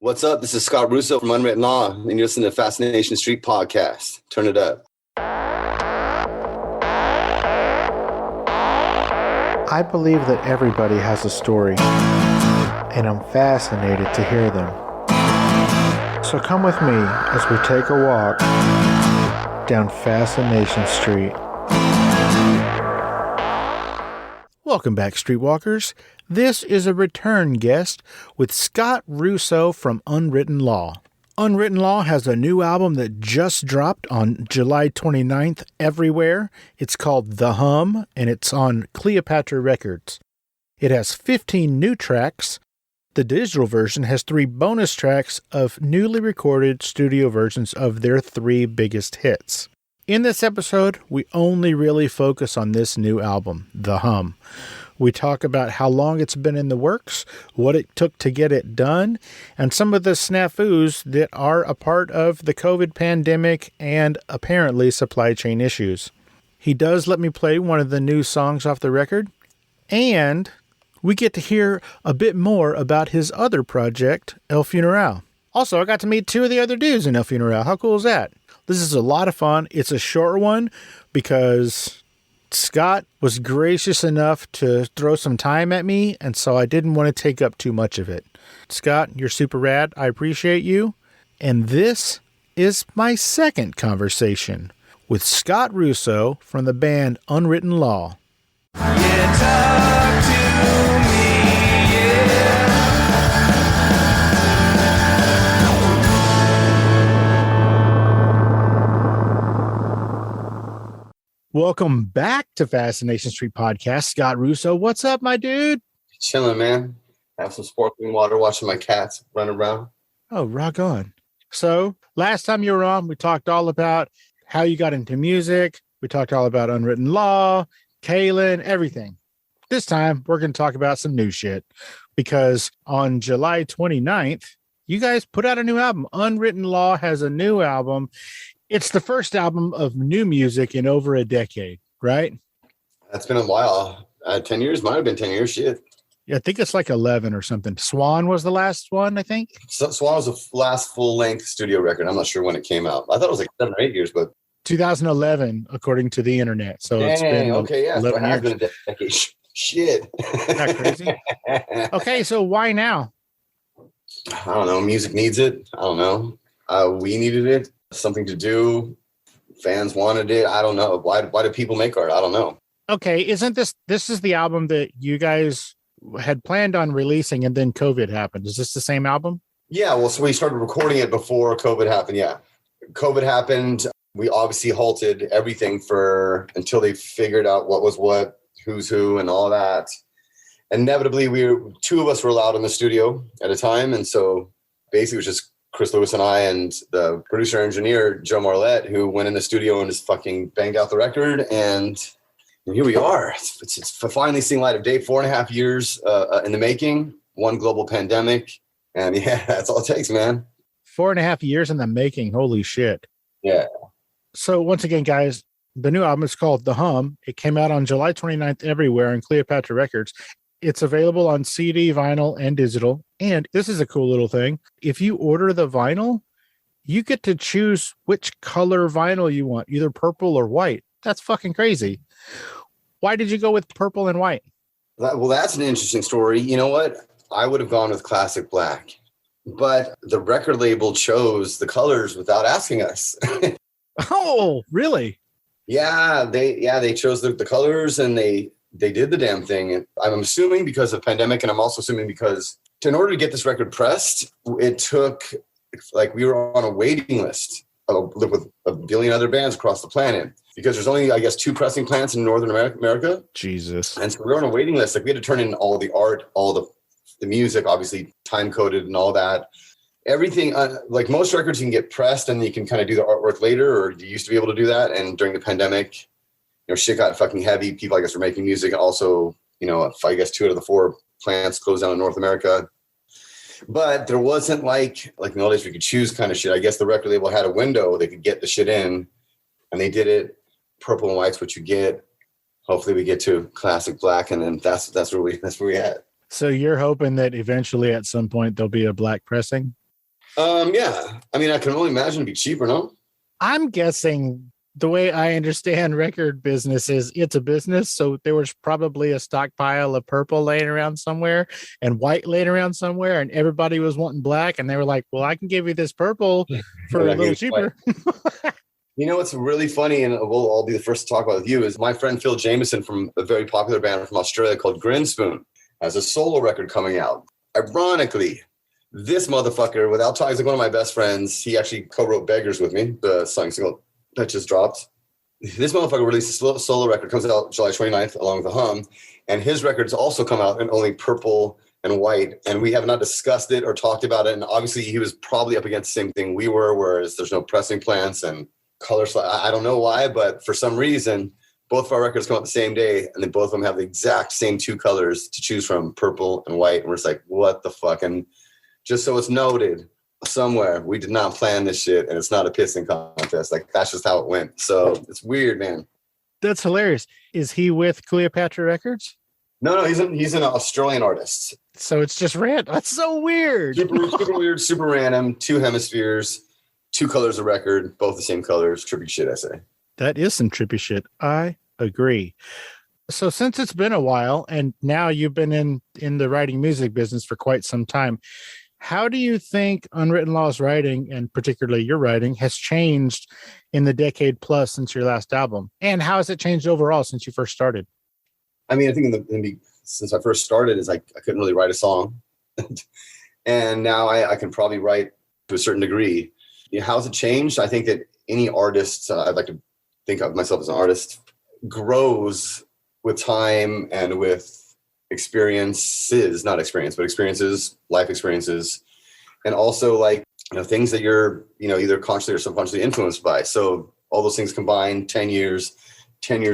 What's up? This is Scott Russo from Unwritten Law, and you're listening to Fascination Street podcast. Turn it up. I believe that everybody has a story, and I'm fascinated to hear them. So come with me as we take a walk down Fascination Street. Welcome back, Streetwalkers. This is a return guest with Scott Russo from Unwritten Law. Unwritten Law has a new album that just dropped on July 29th everywhere. It's called The Hum, and it's on Cleopatra Records. It has 15 new tracks. The digital version has 3 bonus tracks of newly recorded studio versions of their 3 biggest hits. In this episode, we only really focus on this new album, The Hum. We talk about how long it's been in the works, what it took to get it done, and some of the snafus that are a part of the COVID pandemic and apparently supply chain issues. He does let me play one of the new songs off the record, and we get to hear a bit more about his other project, El Funeral. Also, I got to meet 2 of the other dudes in El Funeral. How cool is that? This is a lot of fun. It's a short one because Scott was gracious enough to throw some time at me, and so I didn't want to take up too much of it. Scott, you're super rad. I appreciate you. And this is my second conversation with Scott Russo from the band Unwritten Law. Yeah, talk to me, yeah. Welcome back to Fascination Street Podcast. Scott Russo, what's up, my dude? Chilling, man. Have some sparkling water, watching my cats run around. Oh, rock on. So, last time you were on, we talked all about how you got into music. We talked all about Unwritten Law, Kalen, everything. This time, we're going to talk about some new shit. Because on July 29th, you guys put out a new album. Unwritten Law has a new album. It's the first album of new music in over a decade, right? That's been a while. 10 years? Might have been 10 years. Shit. Yeah, I think it's like 11 or something. Swan was the last one, I think. Swan was the last full-length studio record. I'm not sure when it came out. I thought it was like 7 or 8 years, but 2011, according to the internet. So dang, it's been okay, yeah. 11 So it has years. been a decade. Shit. Isn't that crazy? Okay, so why now? I don't know. Music needs it. I don't know. We needed it. Something to do. Fans wanted it. I don't know. Why do people make art? I don't know. Okay, isn't this is the album that you guys had planned on releasing and then COVID happened? Is this the same album? Yeah, well, so we started recording it before COVID happened. Yeah. COVID happened. We obviously halted everything until they figured out what was what, who's who, and all that. Inevitably, 2 of us were allowed in the studio at a time. And so basically it was just Chris Lewis and I and the producer engineer, Joe Marlette, who went in the studio and just fucking banged out the record. And here we are. It's finally seeing light of day. 4.5 years in the making, 1 global pandemic. And yeah, that's all it takes, man. 4.5 years in the making. Holy shit. Yeah. So once again, guys, the new album is called The Hum. It came out on July 29th everywhere on Cleopatra Records. It's available on CD, vinyl, and digital. And this is a cool little thing. If you order the vinyl, you get to choose which color vinyl you want, either purple or white. That's fucking crazy. Why did you go with purple and white? Well, that's an interesting story. You know what? I would have gone with classic black, but the record label chose the colors without asking us. Oh, really? Yeah, they chose the colors and they did the damn thing. And I'm assuming because of pandemic, and I'm also assuming because in order to get this record pressed, it took, like, we were on a waiting list with a billion other bands across the planet because there's only, I guess, 2 pressing plants in Northern America. Jesus. And so we were on a waiting list. Like, we had to turn in all the art, all the music, obviously time coded and all that. Everything, like most records, you can get pressed and you can kind of do the artwork later, or you used to be able to do that. And during the pandemic, shit got fucking heavy. People, I guess, were making music. And also, I guess 2 out of the 4 plants closed down in North America. But there wasn't like in the old days we could choose kind of shit. I guess the record label had a window they could get the shit in, and they did it. Purple and white's what you get. Hopefully we get to classic black, and then that's where we at. So you're hoping that eventually at some point there'll be a black pressing? Yeah. I mean, I can only imagine it'd be cheaper, no? I'm guessing the way I understand record business is it's a business. So there was probably a stockpile of purple laying around somewhere and white laying around somewhere, and everybody was wanting black. And they were like, well, I can give you this purple for a little cheaper. You know what's really funny, and I'll be the first to talk about it with you, is my friend Phil Jameson from a very popular band from Australia called Grinspoon has a solo record coming out. Ironically, this motherfucker, without talking, is like one of my best friends. He actually co-wrote Beggars with me, the single that just dropped. This motherfucker released a solo record, comes out July 29th, along with The Hum, and his records also come out in only purple and white, and we have not discussed it or talked about it, and obviously he was probably up against the same thing we were, whereas there's no pressing plants and colors. I don't know why, but for some reason, both of our records come out the same day, and then both of them have the exact same two colors to choose from, purple and white, and we're just like, what the fuck? And just so it's noted somewhere, we did not plan this shit, and it's not a pissing contest. Like, that's just how it went. So it's weird, man. That's hilarious. Is he with Cleopatra Records? No, he's an Australian artist. So it's just random. That's so weird. Super weird, super random. Two hemispheres, two colors of record, both the same colors. Trippy shit, I say. That is some trippy shit. I agree. So since it's been a while, and now you've been in the writing music business for quite some time, how do you think Unwritten Law's writing, and particularly your writing, has changed in the decade plus since your last album? And how has it changed overall since you first started? I mean, I think since I first started, is I couldn't really write a song. And now I can probably write to a certain degree. You know, how's it changed? I think that any artist, I'd like to think of myself as an artist, grows with time and with experiences, not experience, but experiences, life experiences, and also like, you know, things that you're, you know, either consciously or subconsciously influenced by. So all those things combined, 10 years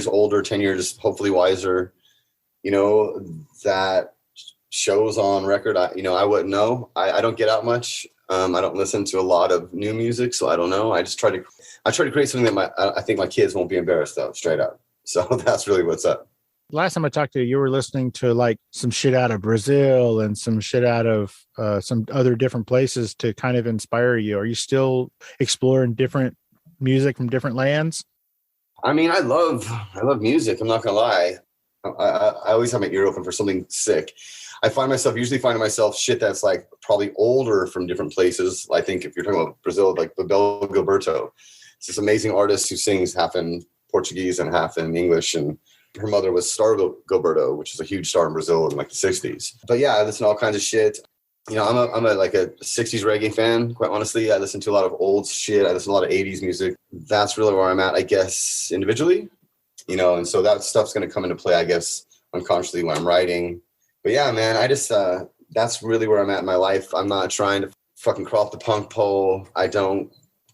older, 10 years hopefully wiser, you know, that shows on record. I wouldn't know. I don't get out much. I don't listen to a lot of new music, so I don't know. I try to create something that I think my kids won't be embarrassed of, straight up. So that's really what's up. Last time I talked to you, you were listening to like some shit out of Brazil and some shit out of some other different places to kind of inspire you. Are you still exploring different music from different lands? I mean, I love music. I'm not gonna lie. I always have my ear open for something sick. I usually find myself shit that's like probably older from different places. I think if you're talking about Brazil, like Bebel Gilberto, it's this amazing artist who sings half in Portuguese and half in English, and her mother was Star Gilberto, which is a huge star in Brazil in like the 60s. But yeah, I listen to all kinds of shit. You know, I'm a 60s reggae fan, quite honestly. I listen to a lot of old shit. I listen to a lot of 80s music. That's really where I'm at, I guess, individually. You know, and so that stuff's going to come into play, I guess, unconsciously when I'm writing. But yeah, man, I just, that's really where I'm at in my life. I'm not trying to fucking crawl up the punk pole. I don't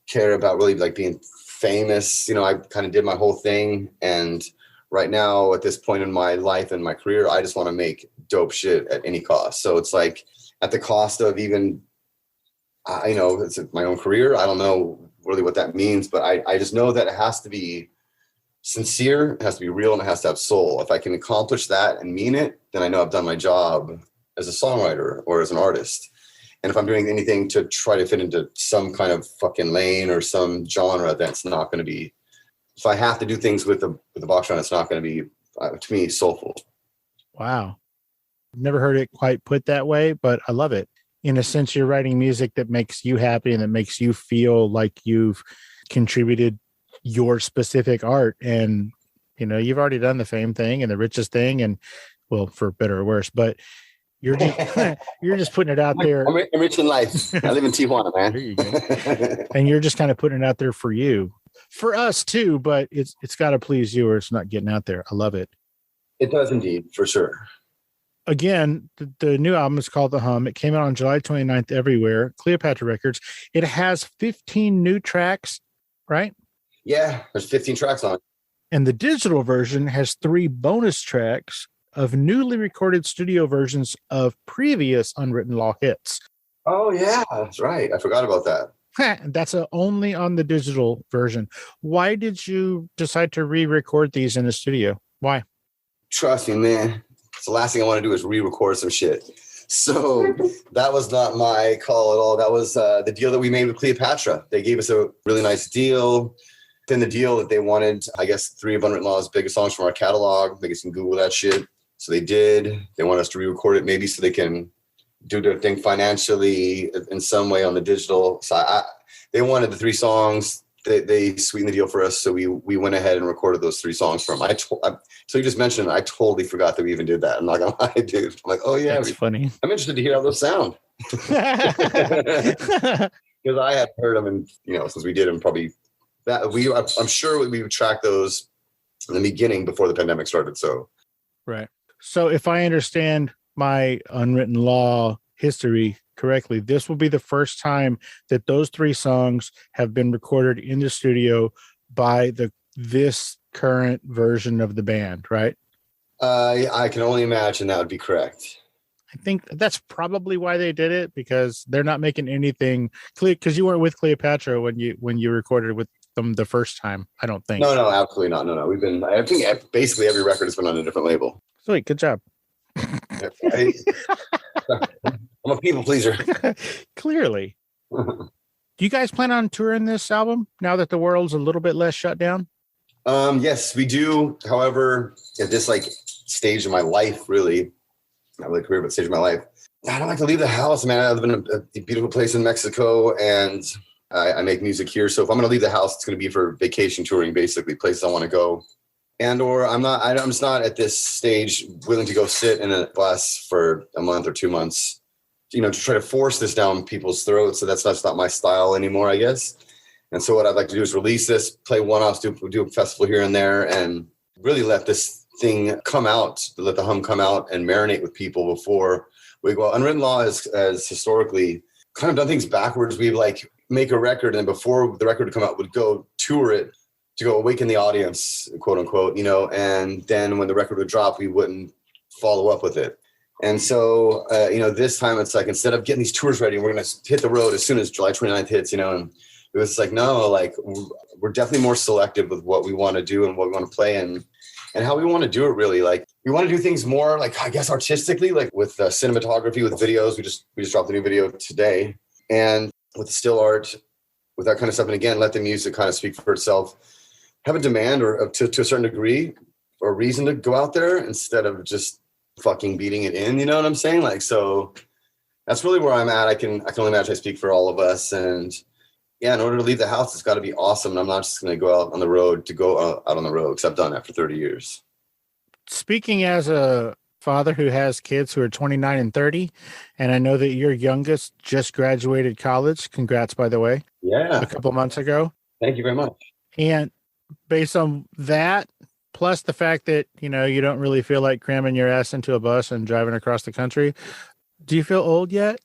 care about really like being famous. You know, I kind of did my whole thing, and right now at this point in my life and my career, I just want to make dope shit at any cost. So it's like at the cost of even, you know, it's my own career. I don't know really what that means, but I just know that it has to be sincere, it has to be real, and it has to have soul. If I can accomplish that and mean it, then I know I've done my job as a songwriter or as an artist. And if I'm doing anything to try to fit into some kind of fucking lane or some genre, that's not going to be, if I have to do things with the box on, it's not going to be, to me, soulful. Wow. Never heard it quite put that way, but I love it. In a sense, you're writing music that makes you happy and that makes you feel like you've contributed your specific art. And, you know, you've already done the fame thing and the richest thing, and, well, for better or worse, but you're just, you're just putting it out there. I'm rich in life. I live in Tijuana, man. There you go. And you're just kind of putting it out there for you. For us too, but it's got to please you or it's not getting out there. I love it. It does indeed, for sure. Again, the new album is called The Hum. It came out on July 29th everywhere, Cleopatra Records. It has 15 new tracks, right? Yeah, there's 15 tracks on it. And the digital version has 3 bonus tracks of newly recorded studio versions of previous Unwritten Law hits. Oh, yeah, that's right. I forgot about that. That's only on the digital version. Why did you decide to re-record these in the studio? Why? Trust me, man. It's the last thing I want to do is re-record some shit. So that was not my call at all. That was the deal that we made with Cleopatra. They gave us a really nice deal. Then the deal that they wanted, I guess, 3 of Unwritten Law's biggest songs from our catalog. They can Google that shit. So they did. They want us to re-record it maybe so they can do their thing financially in some way on the digital side. They wanted the 3 songs. They sweetened the deal for us. So we went ahead and recorded those 3 songs from them. So you just mentioned it. I totally forgot that we even did that. I'm not going to lie, dude. I'm like, oh, yeah. That's funny. I'm interested to hear how those sound. Because I had heard them, and since we did them, probably I'm sure we would track those in the beginning before the pandemic started. So, right. So if I understand my Unwritten Law history correctly, this will be the first time that those 3 songs have been recorded in the studio by this current version of the band, right? I can only imagine that would be correct. I think that's probably why they did it, because they're not making anything clear. Because you weren't with Cleopatra when you recorded with them the first time, I don't think. No, absolutely not. No. I think basically every record has been on a different label. Sweet, good job. I'm a people pleaser. Clearly. Do you guys plan on touring this album now that the world's a little bit less shut down? Yes, we do. However, at this stage of my life, really. Not really career, but stage of my life, I don't like to leave the house, man. I live in a beautiful place in Mexico, and I make music here. So if I'm going to leave the house, it's going to be for vacation touring, basically places I want to go. I'm just not at this stage willing to go sit in a bus for a month or 2 months, to try to force this down people's throats. So that's not my style anymore, I guess. And so what I'd like to do is release this, play one-offs, do a festival here and there, and really let this thing come out, let the hum come out and marinate with people before we go. Unwritten Law has historically kind of done things backwards. We make a record, and then before the record would come out, would go tour it to go awaken the audience, quote unquote, and then when the record would drop, we wouldn't follow up with it. And so, this time it's instead of getting these tours ready, we're going to hit the road as soon as July 29th hits, and it was no, we're definitely more selective with what we want to do and what we want to play and how we want to do it, really. We want to do things more, I guess, artistically, with cinematography, with videos. We just dropped a new video today. And with the still art, with that kind of stuff. And again, let the music kind of speak for itself. Have a demand or to a certain degree or reason to go out there instead of just fucking beating it in. You know what I'm saying? So that's really where I'm at. I can only imagine I speak for all of us. And yeah, in order to leave the house, it's got to be awesome. And I'm not just going to go out on the road because I've done that for 30 years. Speaking as a father who has kids who are 29 and 30, and I know that your youngest just graduated college. Congrats, by the way. Yeah. A couple months ago. Thank you very much. And based on that, plus the fact that, you don't really feel like cramming your ass into a bus and driving across the country, do you feel old yet?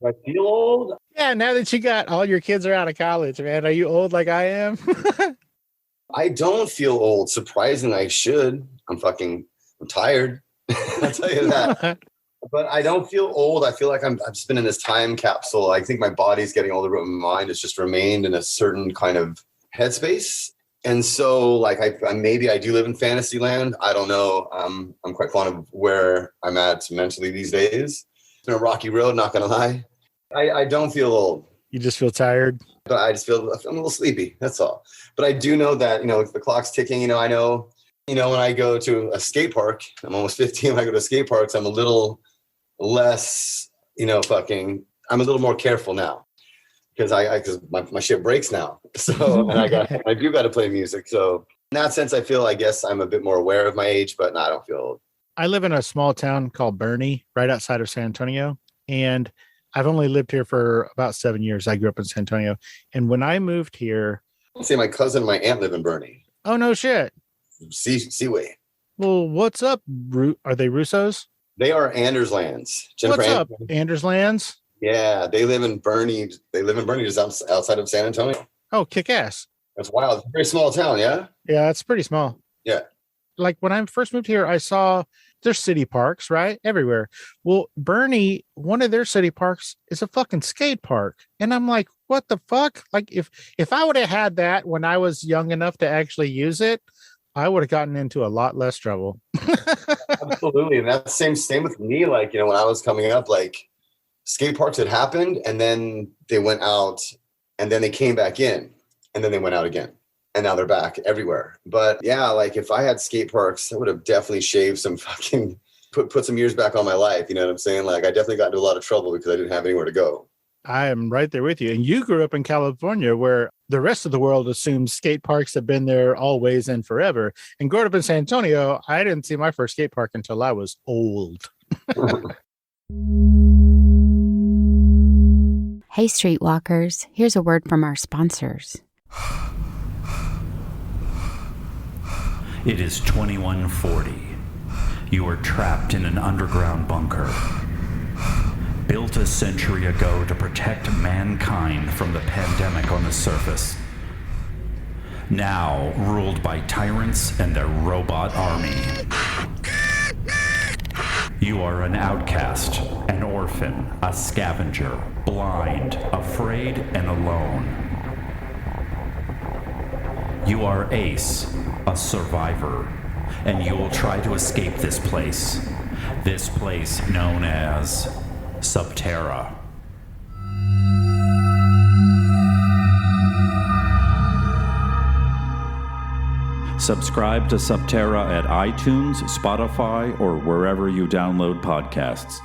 I feel old? Yeah, now that you got all your kids are out of college, man, are you old like I am? I don't feel old. Surprisingly, I should. I'm tired. I'll tell you that. But I don't feel old. I feel like I'm just been in this time capsule. I think my body's getting older, but my mind has just remained in a certain kind of headspace. And so maybe I do live in fantasy land. I don't know. I'm quite fond of where I'm at mentally these days. It's been a rocky road, not going to lie. I don't feel old. You just feel tired? But I just feel I'm a little sleepy. That's all. But I do know that, the clock's ticking. I know, when I go to a skate park, I'm almost 15. When I go to skate parks, I'm a little less, I'm a little more careful now because my shit breaks now. So, and I do got to play music. So in that sense, I feel, I guess I'm a bit more aware of my age, but no, I don't feel old. I live in a small town called Bernie, right outside of San Antonio. And I've only lived here for about 7 years. I grew up in San Antonio. And when I moved here, say my cousin and my aunt live in Bernie. Oh, no shit. Seaway. Well, what's up? Are they Russos? They are Anderslands. What's up, Anderslands? Yeah, they live in Bernie. They live in Bernie, just outside of San Antonio. Oh, kick ass. That's wild. It's a very small town, yeah? Yeah, it's pretty small. Yeah. When I first moved here, I saw there's city parks, right? Everywhere. Well, Bernie, one of their city parks is a fucking skate park. And I'm like, what the fuck? If I would have had that when I was young enough to actually use it, I would have gotten into a lot less trouble. Absolutely. And that's same with me. Like, you know, when I was coming up, like skate parks had happened and then they went out and then they came back in and then they went out again. And now they're back everywhere. But yeah, like if I had skate parks, I would have definitely shaved some fucking put some years back on my life. You know what I'm saying? Like I definitely got into a lot of trouble because I didn't have anywhere to go. I am right there with you. And you grew up in California where the rest of the world assumes skate parks have been there always and forever. And growing up in San Antonio, I didn't see my first skate park until I was old. Hey, Streetwalkers, here's a word from our sponsors. It is 2140. You are trapped in an underground bunker. Built a century ago to protect mankind from the pandemic on the surface. Now ruled by tyrants and their robot army. You are an outcast, an orphan, a scavenger, blind, afraid, and alone. You are Ace, a survivor, and you will try to escape this place. This place known as Subterra. Subscribe to Subterra at iTunes, Spotify, or wherever you download podcasts.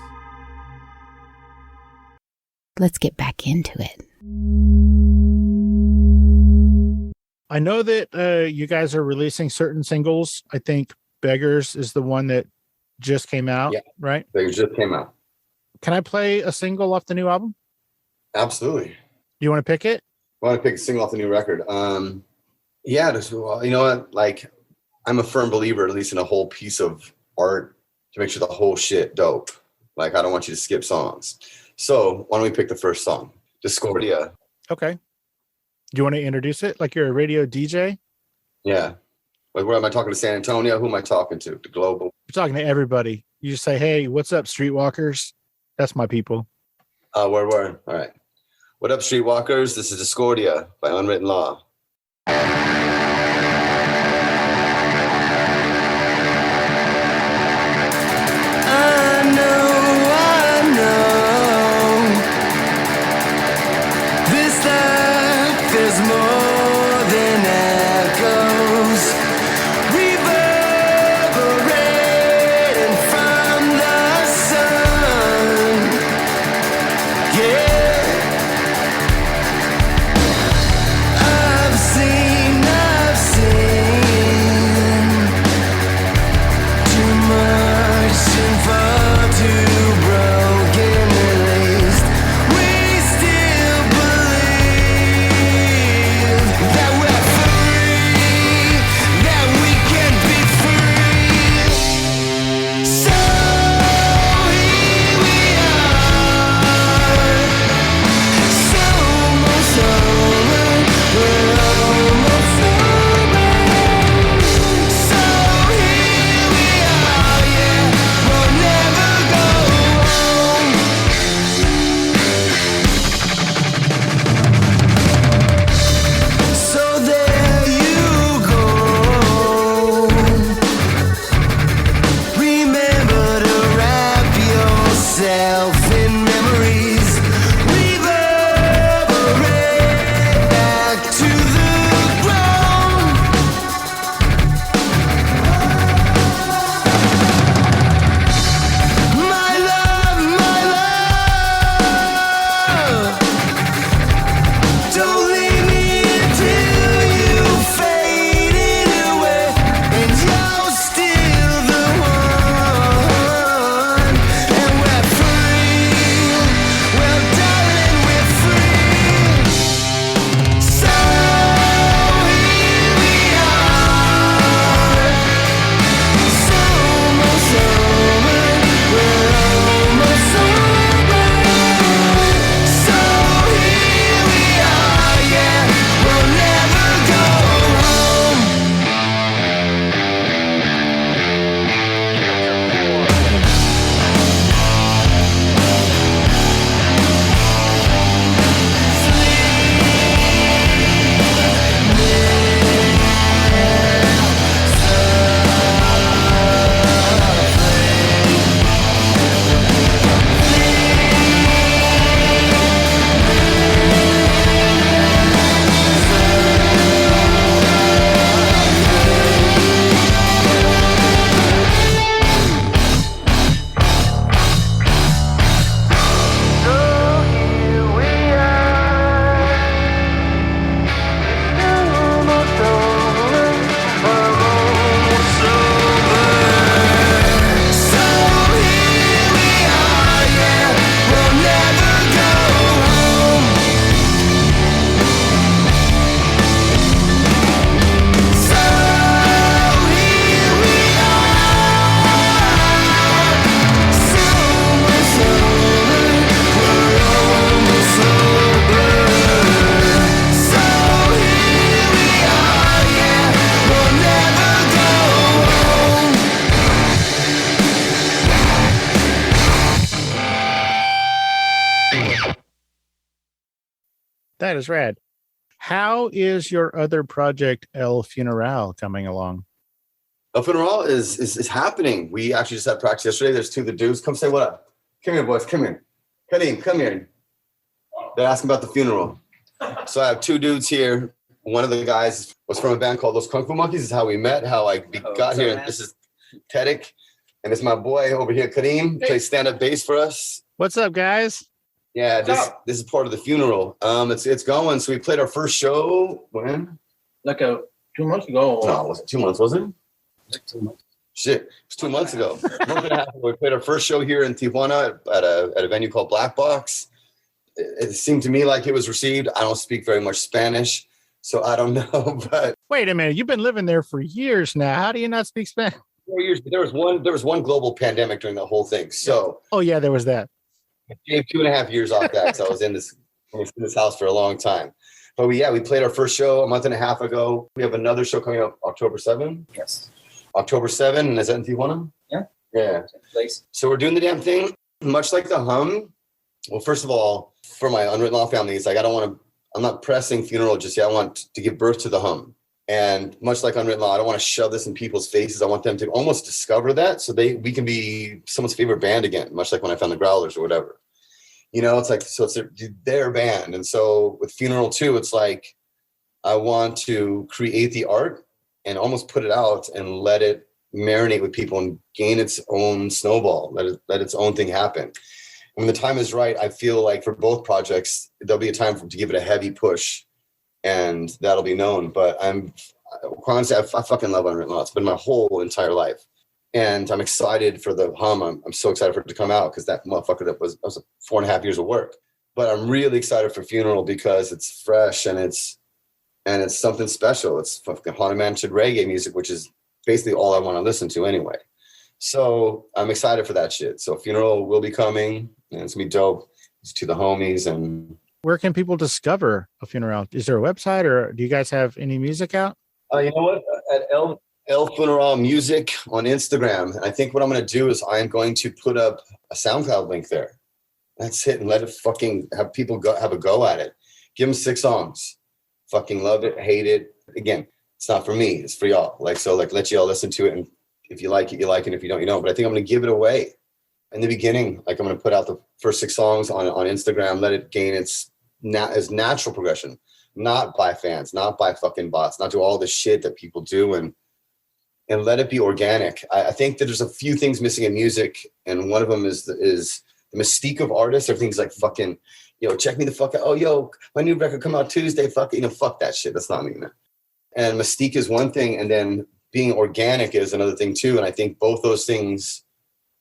Let's get back into it. I know that you guys are releasing certain singles. I think Beggars is the one that just came out, right? Beggars just came out. Can I play a single off the new album? Absolutely. You want to pick it? I want to pick a single off the new record. Yeah, just, well, you know what? Like, I'm a firm believer, at least in a whole piece of art, to make sure the whole shit dope. Like, I don't want you to skip songs. So why don't we pick the first song? Discordia. Okay. Do you want to introduce it? Like you're a radio DJ? Yeah. Like, where am I talking to? San Antonio? Who am I talking to? The global? You're talking to everybody. You just say, hey, what's up, Streetwalkers? That's my people. Word. All right. What up, Streetwalkers? This is Discordia by Unwritten Law. That is rad. How is your other project, El Funeral, coming along? El Funeral is happening. We actually just had practice yesterday. There's two of the dudes. Come say what up. Come here, boys. Come here. Kadeem, come here. They're asking about the funeral. So I have two dudes here. One of the guys was from a band called Los Kung Fu Monkeys. This is how we met, how I got here. And this is Tedek. And it's my boy over here, Kadeem, plays stand-up bass for us. What's up, guys? Yeah, this is part of the funeral. It's going. So we played our first show when? Like 2 months ago. No, it wasn't 2 months, was it? Like 2 months. Shit, it was 2 months ago. A month and a half ago, we played our first show here in Tijuana at a venue called Black Box. It seemed to me like it was received. I don't speak very much Spanish, so I don't know. But Wait a minute, you've been living there for years now. How do you not speak Spanish? 4 years. There was one global pandemic during the whole thing. So Oh yeah, there was that. I gave 2.5 years off that because I was in this house for a long time. But we played our first show a month and a half ago. We have another show coming up October 7. Yes. October 7, and is that in Tijuana? Yeah. Yeah. Place. So we're doing the damn thing, much like the hum. Well, first of all, for my Unwritten Law family, it's like I'm not pressing funeral just yet. I want to give birth to the hum. And much like Unwritten Law, I don't want to shove this in people's faces. I want them to almost discover that so we can be someone's favorite band again, much like when I found the Growlers or whatever. You know, it's like, so it's their band. And so with Funeral too, it's like, I want to create the art and almost put it out and let it marinate with people and gain its own snowball, let its own thing happen. And when the time is right, I feel like for both projects, there'll be a time to give it a heavy push and that'll be known. But honestly, I fucking love Unwritten Law. It's been my whole entire life. And I'm excited for the hum. I'm so excited for it to come out because that motherfucker, that was 4.5 years of work. But I'm really excited for Funeral because it's fresh and it's something special. It's fucking haunted mansion reggae music, which is basically all I want to listen to anyway. So I'm excited for that shit. So Funeral will be coming and it's gonna be dope. It's to the homies. And Where can people discover a funeral? Is there a website or do you guys have any music out? you know what? At El Funeral Music on Instagram. And I think what I'm going to do is I'm going to put up a SoundCloud link there. That's it. And let it fucking have people have a go at it. Give them 6 songs. Fucking love it, hate it. Again, it's not for me. It's for y'all. Let y'all listen to it. And if you like it, you like it. If you don't, you don't. But I think I'm going to give it away in the beginning. Like I'm going to put out the first 6 songs on Instagram. Let it gain its natural progression. Not by fans, not by fucking bots, not do all the shit that people do and let it be organic. I think that there's a few things missing in music, and one of them is the mystique of artists. Everything's like fucking, check me the fuck out. Oh, yo, my new record come out Tuesday. Fuck that shit. That's not me, man. And mystique is one thing, and then being organic is another thing too. And I think both those things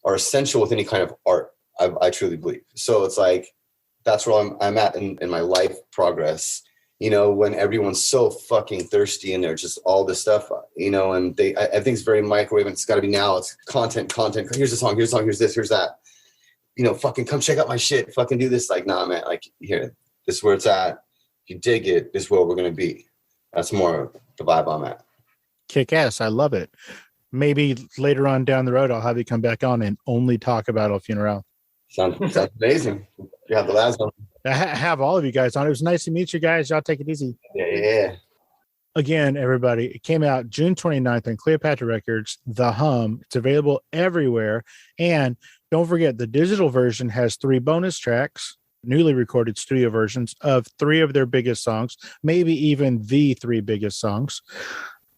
are essential with any kind of art. I truly believe. So it's like that's where I'm at in my life progress. When everyone's so fucking thirsty and they're just all this stuff, and everything's very microwave and it's got to be now. It's content. Here's a song, here's this, here's that. Fucking come check out my shit. Fucking do this. Like, nah, man, like here, this is where it's at. If you dig it, this is where we're going to be. That's more the vibe I'm at. Kick ass. I love it. Maybe later on down the road, I'll have you come back on and only talk about El Funeral. Sounds amazing. You have the last one. I have all of you guys on. It was nice to meet you guys. Y'all take it easy. Yeah. Again, everybody, it came out June 29th on Cleopatra Records, The Hum. It's available everywhere. And don't forget, the digital version has 3 bonus tracks, newly recorded studio versions of 3 of their biggest songs, maybe even the 3 biggest songs.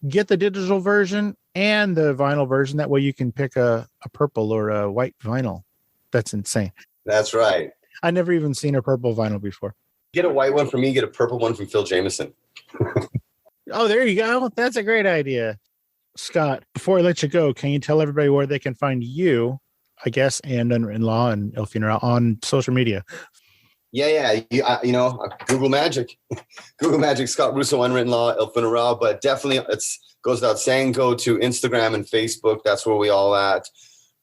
Get the digital version and the vinyl version. That way you can pick a purple or a white vinyl. That's insane. That's right. I never even seen a purple vinyl before. Get a white one from me, get a purple one from Phil Jameson. Oh, there you go. That's a great idea. Scott, before I let you go, can you tell everybody where they can find you, I guess, and Unwritten Law and El Funeral on social media? Yeah. Google Magic. Google Magic, Scott Russo, Unwritten Law, El Funeral. But definitely, it goes without saying, go to Instagram and Facebook. That's where we all at.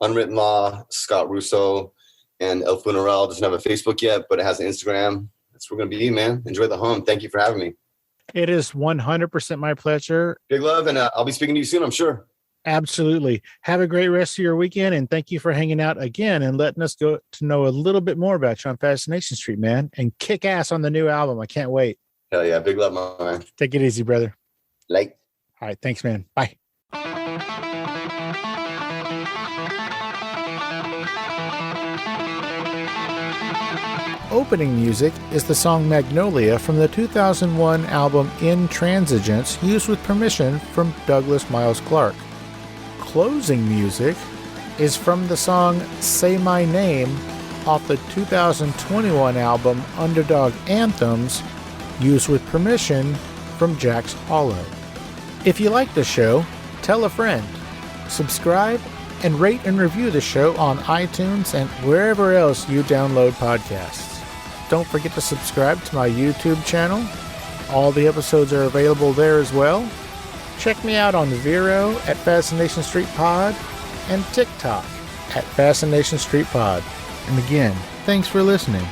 Unwritten Law, Scott Russo. And El Funeral doesn't have a Facebook yet, but it has an Instagram. That's where we're going to be, man. Enjoy the home. Thank you for having me. It is 100% my pleasure. Big love, and I'll be speaking to you soon, I'm sure. Absolutely. Have a great rest of your weekend, and thank you for hanging out again and letting us go to know a little bit more about you on Fascination Street, man. And kick ass on the new album. I can't wait. Hell yeah. Big love, my man. Take it easy, brother. Like. All right. Thanks, man. Bye. Opening music is the song Magnolia from the 2001 album Intransigence, used with permission from Douglas Miles Clark. Closing music is from the song Say My Name off the 2021 album Underdog Anthems, used with permission from Jack's Hollow. If you like the show, tell a friend. Subscribe and rate and review the show on iTunes and wherever else you download podcasts. Don't forget to subscribe to my YouTube channel. All the episodes are available there as well. Check me out on Vero at Fascination Street Pod and TikTok at Fascination Street Pod. And again, thanks for listening.